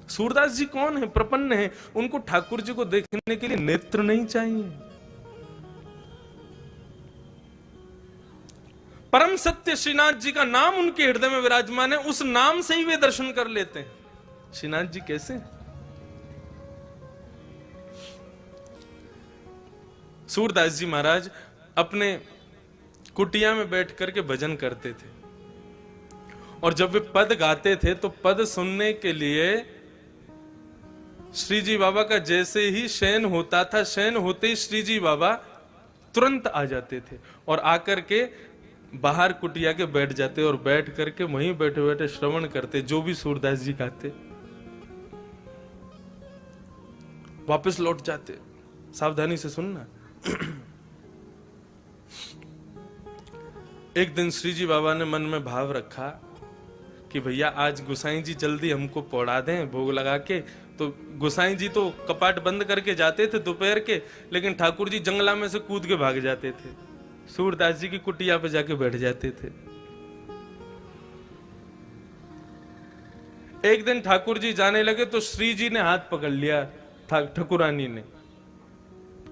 सूरदास जी कौन है? प्रपन्न है। उनको ठाकुर जी को देखने के लिए नेत्र नहीं चाहिए। परम सत्य श्रीनाथ जी का नाम उनके हृदय में विराजमान है, उस नाम से ही वे दर्शन कर लेते हैं। श्रीनाथ जी कैसे? सूरदास जी महाराज अपने कुटिया में बैठ करके भजन करते थे, और जब वे पद गाते थे तो पद सुनने के लिए श्री जी बाबा का जैसे ही शयन होता था, शयन होते ही श्री जी बाबा तुरंत आ जाते थे और आकर के बाहर कुटिया के बैठ जाते और बैठ करके वहीं बैठे बैठे श्रवण करते जो भी सूरदास जी गाते, वापस लौट जाते। सावधानी से सुनना। एक दिन श्री जी बाबा ने मन में भाव रखा कि भैया आज गोसाई जी जल्दी हमको पौड़ा दें भोग लगा के। तो गोसाई जी तो कपाट बंद करके जाते थे दोपहर के, लेकिन ठाकुर जी जंगला में से कूद के भाग जाते थे, सूरदास जी की कुटिया पे जाके बैठ जाते थे। एक दिन ठाकुर जी जाने लगे तो श्री जी ने हाथ पकड़ लिया ठाकुरानी ने।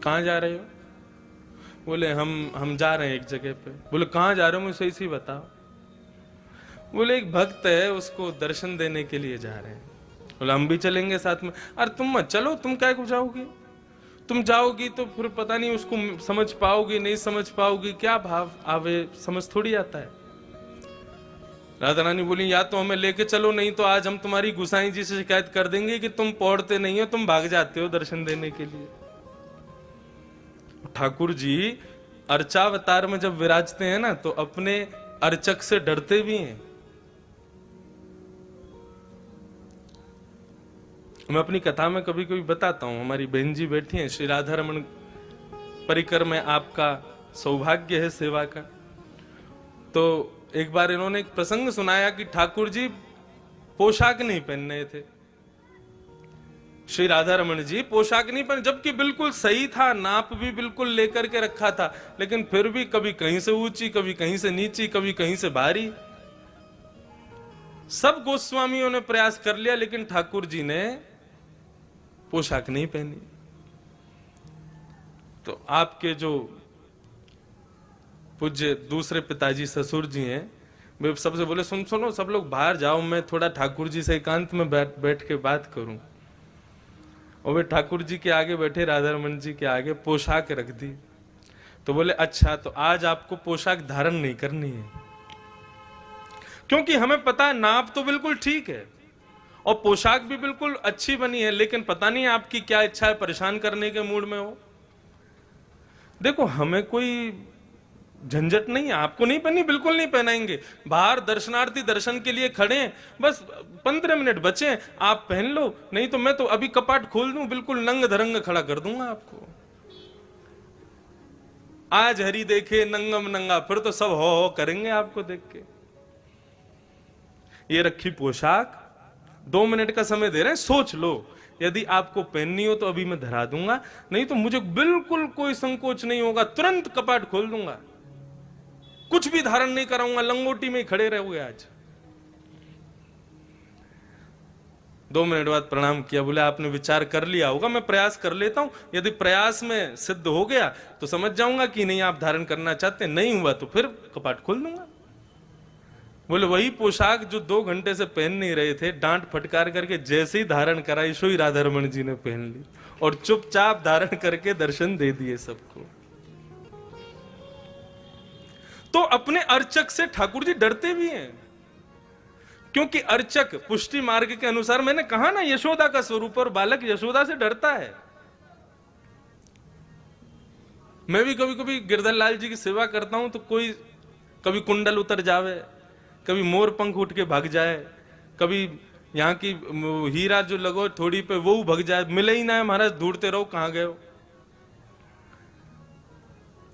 कहां जा रहे हो? बोले हम जा रहे हैं एक जगह पे। बोले कहां जा रहे हो, मुझे सही बताओ। बोले एक भक्त है, उसको दर्शन देने के लिए जा रहे हैं। बोले हम भी चलेंगे साथ में। अरे तुम मत चलो, तुम क्या को जाओगी? तुम जाओगी तो फिर पता नहीं उसको समझ पाओगी नहीं समझ पाओगी, क्या भाव आवे समझ थोड़ी आता है। राधा रानी बोली या तो हमें लेके चलो, नहीं तो आज हम तुम्हारी गुसाई जी से शिकायत कर देंगे कि तुम पौड़ते नहीं हो, तुम भाग जाते हो दर्शन देने के लिए। ठाकुर जी अर्चावतार में जब विराजते हैं ना तो अपने अर्चक से डरते भी हैं। मैं अपनी कथा में कभी कभी बताता हूं, हमारी बहन जी बैठी हैं, श्री राधा रमन परिकर में आपका सौभाग्य है सेवा का। तो एक बार इन्होंने एक प्रसंग सुनाया कि ठाकुर जी पोशाक नहीं पहन रहे थे। श्री राधा रमन जी पोशाक नहीं पहने, जबकि बिल्कुल सही था, नाप भी बिल्कुल लेकर के रखा था, लेकिन फिर भी कभी कहीं से ऊंची, कभी कहीं से नीची, कभी कहीं से भारी। सब गोस्वामियों ने प्रयास कर लिया, लेकिन ठाकुर जी ने पोशाक नहीं पहनी। तो आपके जो पूज्य दूसरे पिताजी ससुर जी हैं, वे सबसे बोले सुनो सब लोग बाहर जाओ, मैं थोड़ा ठाकुर जी से एकांत में बैठ के बात करूं। और वे ठाकुर जी के आगे बैठे, राधा रमन जी के आगे पोशाक रख दी। तो बोले अच्छा, तो आज आपको पोशाक धारण नहीं करनी है, क्योंकि हमें पता है नाप तो बिल्कुल ठीक है और पोशाक भी बिल्कुल अच्छी बनी है, लेकिन पता नहीं आपकी क्या इच्छा है, परेशान करने के मूड में हो। देखो हमें कोई झंझट नहीं है, आपको नहीं पहनी, बिल्कुल नहीं पहनाएंगे। बाहर दर्शनार्थी दर्शन के लिए खड़े हैं, बस 15 मिनट बचे, आप पहन लो, नहीं तो मैं तो अभी कपाट खोल दूं, बिल्कुल नंग धरंग खड़ा कर दूंगा आपको। आज हरि देखे नंगम नंगा, फिर तो सब हो करेंगे आपको देख के। ये रखी पोशाक, 2 मिनट का समय दे रहे हैं, सोच लो, यदि आपको पहननी हो तो अभी मैं धरा दूंगा, नहीं तो मुझे बिल्कुल कोई संकोच नहीं होगा, तुरंत कपाट खोल दूंगा, कुछ भी धारण नहीं कराऊंगा, लंगोटी में ही खड़े रहोगे आज। 2 मिनट बाद प्रणाम किया, बोले आपने विचार कर लिया होगा, मैं प्रयास कर लेता हूं, यदि प्रयास में सिद्ध हो गया तो समझ जाऊंगा कि नहीं आप धारण करना चाहते, नहीं हुआ तो फिर कपाट खोल दूंगा। बोले वही पोशाक जो 2 घंटे से पहन नहीं रहे थे, डांट फटकार करके जैसे ही धारण कराई, सो ही राधा रमन जी ने पहन ली और चुपचाप धारण करके दर्शन दे दिए सबको। तो अपने अर्चक से ठाकुर जी डरते भी हैं, क्योंकि अर्चक पुष्टि मार्ग के अनुसार, मैंने कहा ना यशोदा का स्वरूप, और बालक यशोदा से डरता है। मैं भी कभी कभी गिरधर लाल जी की सेवा करता हूं तो कोई कभी कुंडल उतर जावे, कभी मोर पंख उठ के भाग जाए, कभी यहाँ की हीरा जो लगो थोड़ी पे वो भाग जाए, मिले ही ना है महाराज, ढूंढते रहो कहां गए हो।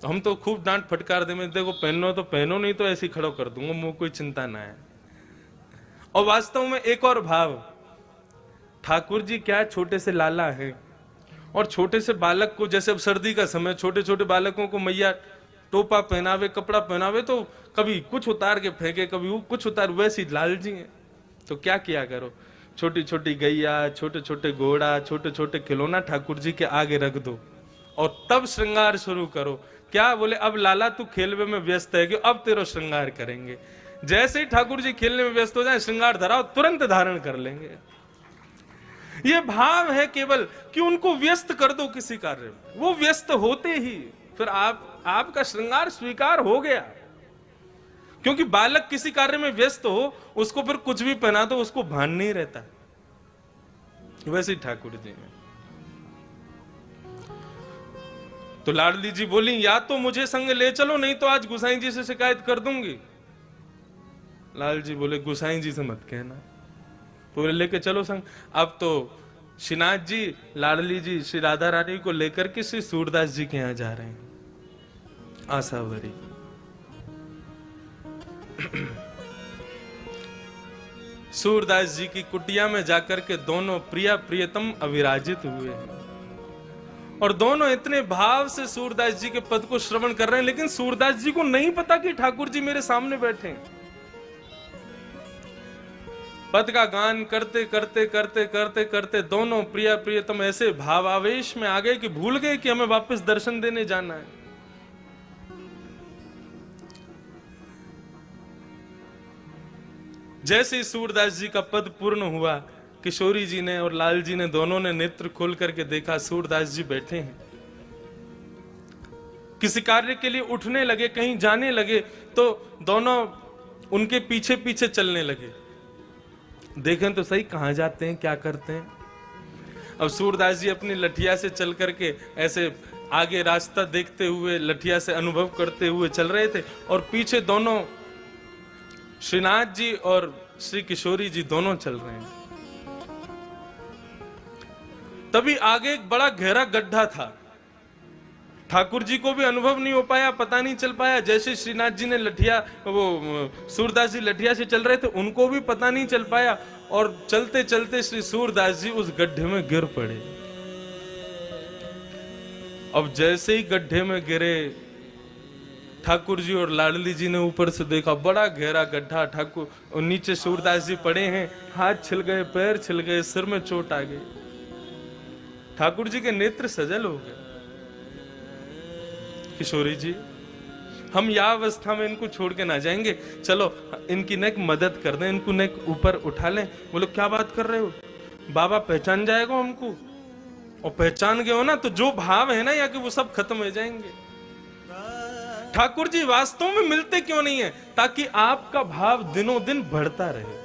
हम तो खूब डांट फटकार दे, देखो पहनो तो पहनो, नहीं तो ऐसे खड़ो कर दूंगा, मुझे कोई चिंता ना है। और वास्तव में एक और भाव, ठाकुर जी क्या छोटे से लाला है, और छोटे से बालक को, जैसे अब सर्दी का समय, छोटे छोटे बालकों को मैया टोपा पहनावे, कपड़ा पहनावे, तो कभी कुछ उतार के फेंके, कभी कुछ उतार, वैसी लाल जी है। तो क्या किया करो, छोटी छोटी गैया, छोटे छोटे घोड़ा, छोटे छोटे खिलौना ठाकुर जी के आगे रख दो और तब श्रृंगार शुरू करो। क्या बोले, अब लाला तू खेलवे में व्यस्त है कि अब तेरा श्रृंगार करेंगे। जैसे ही ठाकुर जी खेलने में व्यस्त हो जाए, श्रृंगार धराओ, तुरंत धारण कर लेंगे। ये भाव है केवल कि उनको व्यस्त कर दो किसी कार्य में, वो व्यस्त होते ही फिर आपका श्रृंगार स्वीकार हो गया। क्योंकि बालक किसी कार्य में व्यस्त हो, उसको फिर कुछ भी पहना दो उसको भान नहीं रहता। वैसे ही ठाकुर जी में। तो लाडली जी बोली, या तो मुझे संग ले चलो, नहीं तो आज गुसाई जी से शिकायत कर दूंगी। लाल जी बोले, गुसाई जी से मत कहना, पूरे लेके चलो संग। अब तो श्रीनाथ जी, लाडली जी श्री राधा रानी को लेकर के श्री सूरदास जी के यहां जा रहे हैं, आसावरी। सूरदास जी की कुटिया में जाकर के दोनों प्रिया प्रियतम अविराजित हुए हैं और दोनों इतने भाव से सूरदास जी के पद को श्रवण कर रहे हैं, लेकिन सूरदास जी को नहीं पता कि ठाकुर जी मेरे सामने बैठे हैं। पद का गान करते करते करते करते करते दोनों प्रिया प्रियतम ऐसे भावावेश में आ गए कि भूल गए कि हमें वापस दर्शन देने जाना है। जैसे ही सूरदास जी का पद पूर्ण हुआ, किशोरी जी ने और लाल जी ने दोनों ने नेत्र खोल करके देखा, सूरदास जी बैठे हैं। किसी कार्य के लिए उठने लगे, कहीं जाने लगे, तो दोनों उनके पीछे पीछे चलने लगे। देखें तो सही कहां जाते हैं, क्या करते हैं। अब सूरदास जी अपनी लठिया से चल करके ऐसे आगे रास्ता देखते हुए, लठिया से अनुभव करते हुए चल रहे थे और पीछे दोनों श्रीनाथ जी और श्री किशोरी जी दोनों चल रहे हैं। तभी आगे एक बड़ा गहरा गड्ढा था। ठाकुर जी को भी अनुभव नहीं हो पाया, पता नहीं चल पाया। जैसे श्रीनाथ जी ने लठिया, वो सूरदास जी लठिया से चल रहे थे, उनको भी पता नहीं चल पाया और चलते चलते श्री सूरदास जी उस गड्ढे में गिर पड़े। अब जैसे ही गड्ढे में गिरे, ठाकुर जी और लाडली जी ने ऊपर से देखा, बड़ा गहरा गड्ढा। ठाकुर और नीचे सूरदास जी पड़े हैं, हाथ छिल गए, पैर छिल गए, सिर में चोट आ गई। ठाकुर जी के नेत्र सजल हो गए। किशोरी जी, हम यह अवस्था में इनको छोड़ के ना जाएंगे, चलो इनकी नेक मदद कर दें, इनको नेक ऊपर उठा लें। बोलो क्या बात कर रहे हो, बाबा पहचान जाएगा हमको, और पहचान गए हो ना तो जो भाव है ना या कि वो सब खत्म हो जाएंगे। ठाकुर जी वास्तव में मिलते क्यों नहीं है, ताकि आपका भाव दिनों दिन बढ़ता रहे।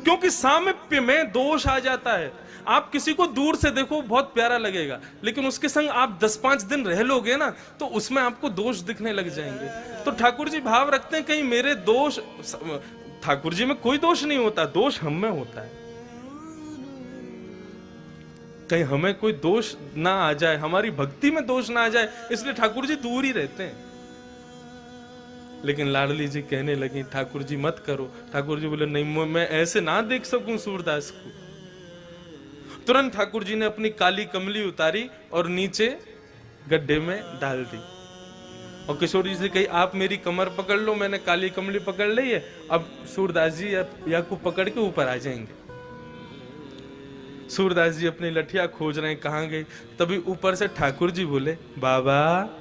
क्योंकि सामीप्य में दोष आ जाता है। आप किसी को दूर से देखो बहुत प्यारा लगेगा, लेकिन उसके संग आप 10-5 दिन रह लोगे ना तो उसमें आपको दोष दिखने लग जाएंगे। तो ठाकुर जी भाव रखते हैं कहीं मेरे दोष, ठाकुर जी में कोई दोष नहीं होता, दोष हम में होता है। कहीं हमें कोई दोष ना आ जाए, हमारी भक्ति में दोष ना आ जाए, इसलिए ठाकुर जी दूर ही रहते हैं। लेकिन लाडली जी कहने लगी, ठाकुर जी मत करो। ठाकुर जी बोले, नहीं मैं ऐसे ना देख सकूं सूरदास को। तुरंत ठाकुर जी ने अपनी काली कमली उतारी और नीचे गड्ढे में डाल दी और किशोरी जी कही, आप मेरी कमर पकड़ लो, मैंने काली कमली पकड़ ली है, अब सूरदास जी या को पकड़ के ऊपर आ जाएंगे। सूरदास जी अपनी लठिया खोज रहे हैं, कहां गई। तभी ऊपर से ठाकुर जी बोले, बाबा।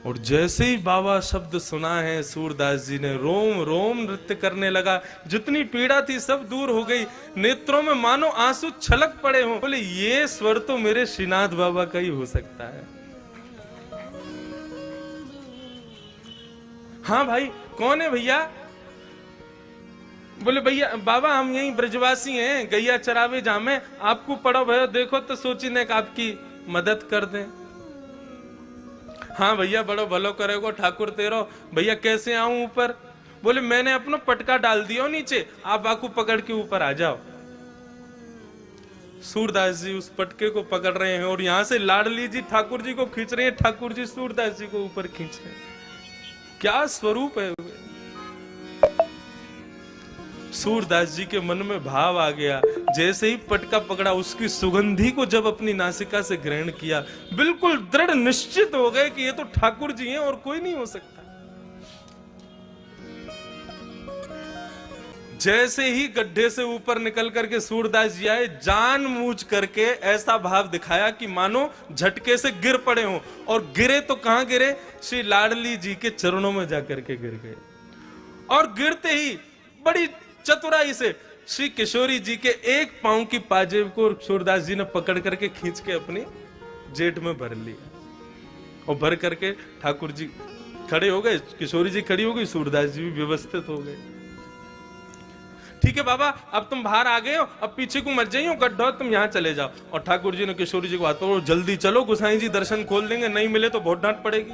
और जैसे ही बाबा शब्द सुना है, सूरदास जी ने रोम रोम नृत्य करने लगा। जितनी पीड़ा थी सब दूर हो गई, नेत्रों में मानो आंसू छलक पड़े हों। बोले, ये स्वर तो मेरे श्रीनाथ बाबा का ही हो सकता है। हाँ भाई, कौन है भैया? बोले, भैया बाबा हम यही ब्रजवासी हैं, गैया चरावे जामे, आपको पड़ो भयो देखो तो सोची ने आपकी मदद कर दें। हाँ भैया, बड़ो भलो करेगो ठाकुर तेरो। भैया कैसे आऊं ऊपर? बोले, मैंने अपना पटका डाल दिया नीचे, आप बाकू पकड़ के ऊपर आ जाओ। सूरदास जी उस पटके को पकड़ रहे हैं और यहां से लाडली जी ठाकुर जी को खींच रहे हैं, ठाकुर जी सूरदास जी को ऊपर खींच रहे हैं। क्या स्वरूप है। सूरदास जी के मन में भाव आ गया, जैसे ही पटका पकड़ा उसकी सुगंधी को जब अपनी नासिका से ग्रहण किया, बिल्कुल दृढ़ निश्चित हो गए कि ये तो ठाकुर जी हैं और कोई नहीं हो सकता। जैसे ही गड्ढे से ऊपर निकल करके सूरदास जी आए, जानबूझ करके ऐसा भाव दिखाया कि मानो झटके से गिर पड़े हों, और गिरे तो कहां गिरे, श्री लाडली जी के चरणों में जाकर के गिर गए। और गिरते ही बड़ी चतुराई से श्री किशोरी जी के एक पांव की पाजेब को सूरदास जी ने पकड़ करके खींच के अपनी जेठ में भर लिया, और भर करके ठाकुर जी खड़े हो गए, किशोरी जी खड़ी हो गई, सूरदास जी भी व्यवस्थित हो गए। ठीक है बाबा, अब तुम बाहर आ गए हो, अब पीछे को मत जाइए, गड्ढा तुम यहाँ चले जाओ। और ठाकुर जी ने किशोरी जी को हाथ पकड़ो, जल्दी चलो, गोसाई जी दर्शन खोल देंगे, नहीं मिले तो बहुत डांट पड़ेगी।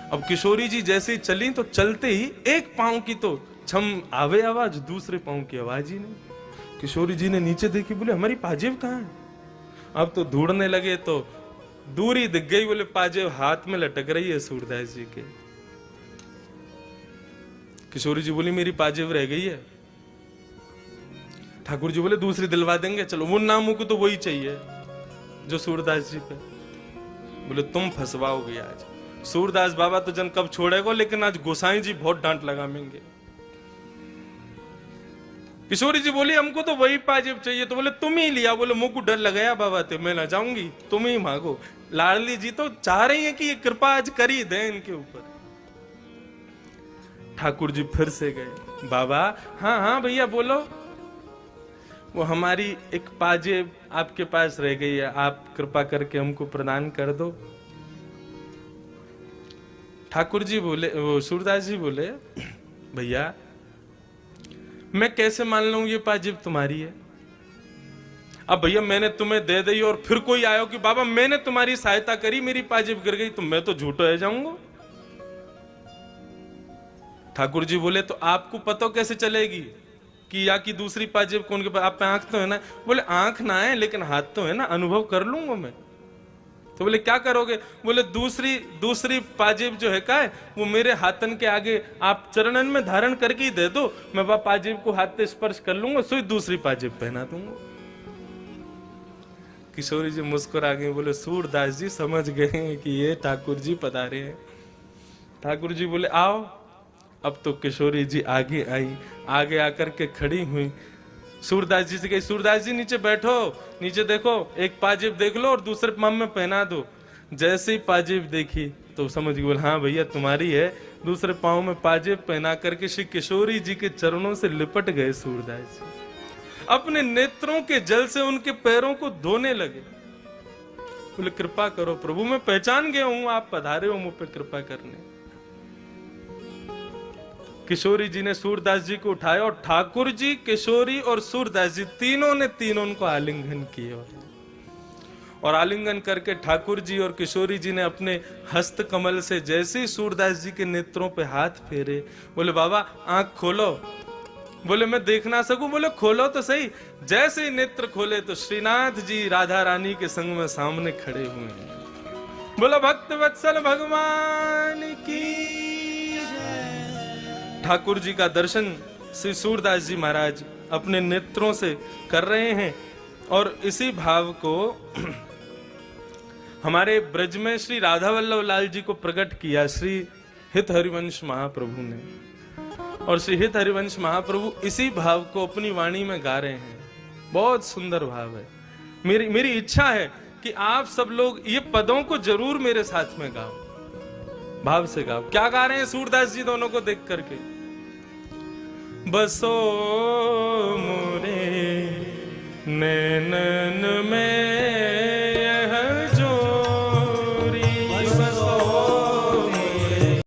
अब किशोरी जी जैसे ही चली, तो चलते ही एक पांव की तो छम आवे आवाज, दूसरे पांव की आवाज ही नहीं। किशोरी जी ने नीचे देखी, बोले हमारी पाजेब कहाँ है? अब तो ढूंढने लगे तो दूरी दिख गई, बोले पाजेब हाथ में लटक रही है सूरदास जी के। किशोरी जी बोली मेरी पाजेब रह गई है। ठाकुर जी बोले दूसरी दिलवा देंगे, चलो। वो नामों को तो वही चाहिए जो सूरदास जी पे। बोले तुम फंसवाओगे आज, सूरदास बाबा तो जन कब छोड़ेगा, लेकिन आज गोसाई जी बहुत डांट लगाएंगे। किशोरी जी बोली हमको तो वही पाजेब चाहिए। तो बोले तुम ही लिया। बोले मुंह को डर लगाया बाबा थे, मैं ना जाऊंगी, तुम ही मांगो। लाडली जी तो चाह रही है कि ये कृपा आज कर ही दे इनके ऊपर। ठाकुर जी फिर से गए, बाबा हाँ हाँ भैया बोलो, वो हमारी एक पाजेब आपके पास रह गई है, आप कृपा करके हमको प्रदान कर दो। ठाकुर जी बोले, वो सूरदास जी बोले भैया मैं कैसे मान लूं ये पाजेब तुम्हारी है? अब भैया मैंने तुम्हें दे दी और फिर कोई आयो कि बाबा मैंने तुम्हारी सहायता करी, मेरी पाजेब गिर गई, तो मैं तो झूठो रह जाऊंगा। ठाकुर जी बोले तो आपको पता कैसे चलेगी कि या की दूसरी पाजेब कौन के पास? आप पे आंख तो है ना? बोले आंख ना है लेकिन हाथ तो है ना, अनुभव कर लूंगा मैं। तो बोले क्या करोगे? बोले दूसरी पाजेब जो है का है, वो मेरे हाथन के आगे आप चरणन में धारण करके ही दे दो, मैं वह पाजेब को हाथ से स्पर्श कर लूंगा, सो दूसरी पाजेब पहना दूंगा। किशोरी जी मुस्कुरा गए, बोले सूरदास जी समझ गए कि ये ठाकुर जी पधारे हैं। ठाकुर जी बोले आओ। अब तो किशोरी जी आगे आई, आगे आकर के खड़ी हुई, सूरदास जी से कही सूरदास जी नीचे बैठो, नीचे देखो, एक पाजेब देख लो और दूसरे पाँव में पहना दो। जैसे ही पाजेब देखी तो समझ गई, बोले हाँ भैया तुम्हारी है। दूसरे पाँव में पाजेब पहना करके श्री किशोरी जी के चरणों से लिपट गए सूरदास जी, अपने नेत्रों के जल से उनके पैरों को धोने लगे। बोले कृपा करो प्रभु, मैं पहचान गया हूं आप पधारे हो मुझ पे कृपा करने। किशोरी जी ने सूरदास जी को उठाया और ठाकुर जी, किशोरी और सूरदास जी तीनों को आलिंगन किया। और आलिंगन करके ठाकुर जी और किशोरी जी ने अपने हस्त कमल से जैसे ही सूरदास जी के नेत्रों पे हाथ फेरे, बोले बाबा आंख खोलो। बोले मैं देख ना सकूं? बोले खोलो तो सही। जैसे ही नेत्र खोले तो श्रीनाथ जी राधा रानी के संग में सामने खड़े हुए हैं। बोला भक्त वत्सल भगवान की। ठाकुर जी का दर्शन श्री सूरदास जी महाराज अपने नेत्रों से कर रहे हैं। और इसी भाव को हमारे ब्रज में श्री राधा वल्लभ लाल जी को प्रकट किया श्री हित हरिवंश महाप्रभु ने। और श्री हित हरिवंश महाप्रभु इसी भाव को अपनी वाणी में गा रहे हैं। बहुत सुंदर भाव है। मेरी इच्छा है कि आप सब लोग ये पदों को जरूर मेरे साथ में गाओ, भाव से गाओ। क्या गा रहे हैं सूरदास जी दोनों को देख करके? बसो मोरे नैनन में